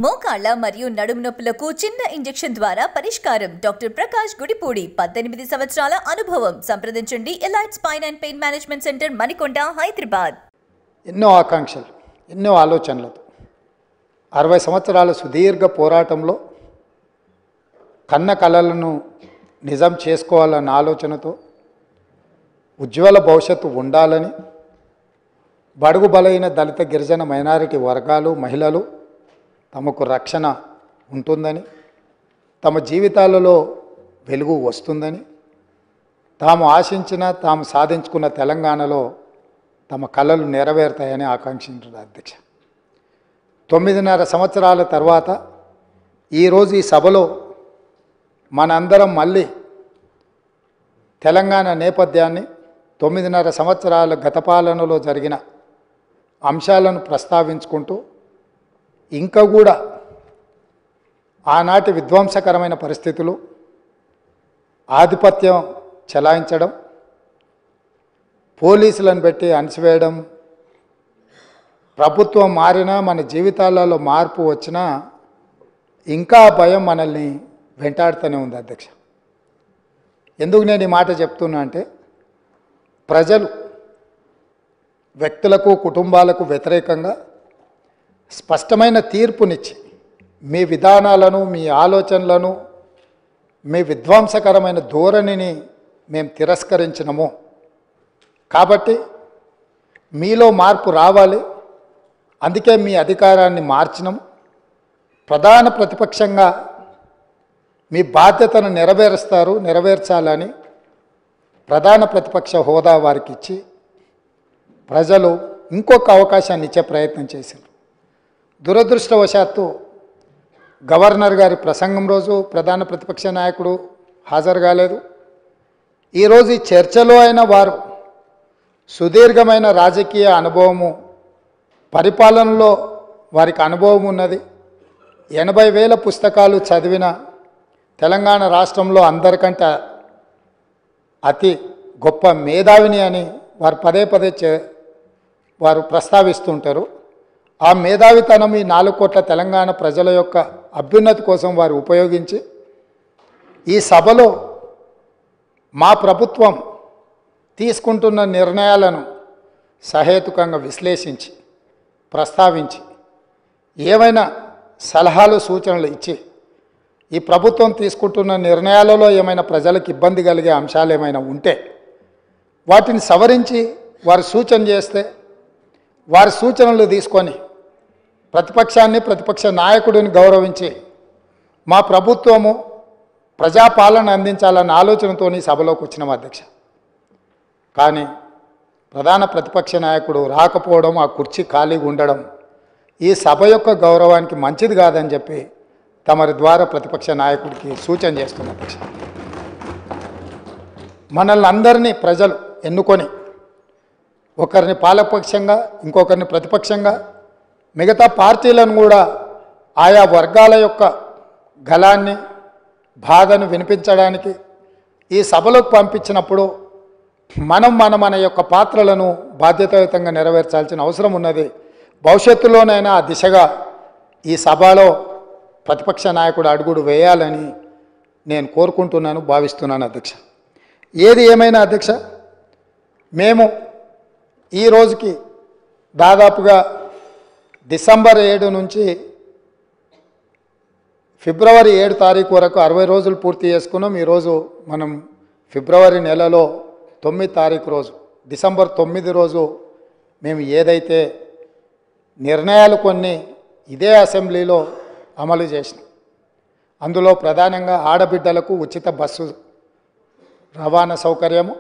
మోకాళ్ళ మరియు నడుము నొప్పులకు చిన్న ఇంజెక్షన్ ద్వారా పరిష్కారం. డాక్టర్ ప్రకాష్ గుడిపూడి 18 సంవత్సరాల అనుభవం. సంప్రదించండి elite spine and pain management centre, Manikonda, Hyderabad. ఎన్నో ఆకాంక్షలు, ఎన్నో ఆలోచనలతో 60 సంవత్సరాల సుదీర్ఘ పోరాటంలో కన్న కలలను నిజం చేసుకోవాలన్న ఆలోచనతో ఉజ్వల భవిష్యత్తు ఉండాలని బడుగు బలైన దళిత గిరిజన మైనారిటీ వర్గాలు, మహిళలు తమకు రక్షణ ఉంటుందని, తమ జీవితాలలో వెలుగు వస్తుందని, తాము ఆశించిన, తాము సాధించుకున్న తెలంగాణలో తమ కలలు నెరవేరుతాయని ఆకాంక్షించారు అధ్యక్ష. 9.5 సంవత్సరాల తర్వాత ఈరోజు ఈ సభలో మనందరం మళ్ళీ తెలంగాణ నేపథ్యాన్ని, 9.5 సంవత్సరాల గత పాలనలో జరిగిన అంశాలను ప్రస్తావించుకుంటూ ఇంకా కూడా ఆనాటి విధ్వంసకరమైన పరిస్థితులు, ఆధిపత్యం చెలాయించడం, పోలీసులను పెట్టి అణిచివేయడం, ప్రభుత్వం మారినా మన జీవితాలలో మార్పు వచ్చినా ఇంకా భయం మనల్ని వెంటాడుతూనే ఉంది అధ్యక్ష. ఎందుకు నేను ఈ మాట చెప్తున్నా అంటే, ప్రజలు వ్యక్తులకు, కుటుంబాలకు వ్యతిరేకంగా స్పష్టమైన తీర్పునిచ్చి మీ విధానాలను, మీ ఆలోచనలను, మీ విధ్వంసకరమైన ధోరణిని మేము తిరస్కరించినము. కాబట్టి మీలో మార్పు రావాలి, అందుకే మీ అధికారాన్ని మార్చినము. ప్రధాన ప్రతిపక్షంగా మీ బాధ్యతను నెరవేర్చాలని ప్రధాన ప్రతిపక్ష హోదా వారికి ఇచ్చి ప్రజలు ఇంకొక అవకాశాన్ని ఇచ్చే ప్రయత్నం చేశారు. దురదృష్టవశాత్తు గవర్నర్ గారి ప్రసంగం రోజు ప్రధాన ప్రతిపక్ష నాయకుడు హాజరు కాలేదు. ఈరోజు ఈ చర్చలో అయిన వారు సుదీర్ఘమైన రాజకీయ అనుభవము, పరిపాలనలో వారికి అనుభవం ఉన్నది, 80,000 పుస్తకాలు చదివిన తెలంగాణ రాష్ట్రంలో అందరికంటే అతి గొప్ప మేధావిని అని వారు పదే వారు ప్రస్తావిస్తుంటారు. ఆ మేధావితనం ఈ 4 కోట్ల తెలంగాణ ప్రజల యొక్క అభ్యున్నతి కోసం వారు ఉపయోగించి ఈ సభలో మా ప్రభుత్వం తీసుకుంటున్న నిర్ణయాలను సహేతుకంగా విశ్లేషించి, ప్రస్తావించి, ఏమైనా సలహాలు, సూచనలు ఇచ్చి ఈ ప్రభుత్వం తీసుకుంటున్న నిర్ణయాలలో ఏమైనా ప్రజలకు ఇబ్బంది కలిగే అంశాలు ఏమైనా ఉంటే వాటిని సవరించి వారు సూచన చేస్తే వారి సూచనలు తీసుకొని ప్రతిపక్షాన్ని, ప్రతిపక్ష నాయకుడిని గౌరవించి మా ప్రభుత్వము ప్రజాపాలన అందించాలన్న ఆలోచనతో సభలోకి వచ్చినాం అధ్యక్ష. కానీ ప్రధాన ప్రతిపక్ష నాయకుడు రాకపోవడం, ఆ కుర్చీ ఖాళీగా ఉండడం ఈ సభ యొక్క గౌరవానికి మంచిది కాదని చెప్పి తమరి ద్వారా ప్రతిపక్ష నాయకుడికి సూచన చేస్తున్నారు అధ్యక్ష. మనల్ని అందరినీ ప్రజలు ఎన్నుకొని ఒకరిని పాలకపక్షంగా, ఇంకొకరిని ప్రతిపక్షంగా, మిగతా పార్టీలను కూడా ఆయా వర్గాల యొక్క గళాన్ని, బాధను వినిపించడానికి ఈ సభలోకి పంపించినప్పుడు మన యొక్క పాత్రలను బాధ్యతాయుతంగా నెరవేర్చాల్సిన అవసరం ఉన్నది. భవిష్యత్తులోనైనా ఆ దిశగా ఈ సభలో ప్రతిపక్ష నాయకుడు అడుగుడు వేయాలని నేను కోరుకుంటున్నాను, భావిస్తున్నాను అధ్యక్ష. ఏది ఏమైనా అధ్యక్ష, మేము ఈ రోజుకి దాదాపుగా డిసెంబర్ 7 నుంచి ఫిబ్రవరి 7 తారీఖు వరకు 60 రోజులు పూర్తి చేసుకున్నాం. ఈరోజు మనం ఫిబ్రవరి నెలలో 9 తారీఖు రోజు, డిసెంబర్ 9 రోజు మేము ఏదైతే నిర్ణయాలు కొన్ని ఇదే అసెంబ్లీలో అమలు చేసినాం. అందులో ప్రధానంగా ఆడబిడ్డలకు ఉచిత బస్సు రవాణా సౌకర్యము,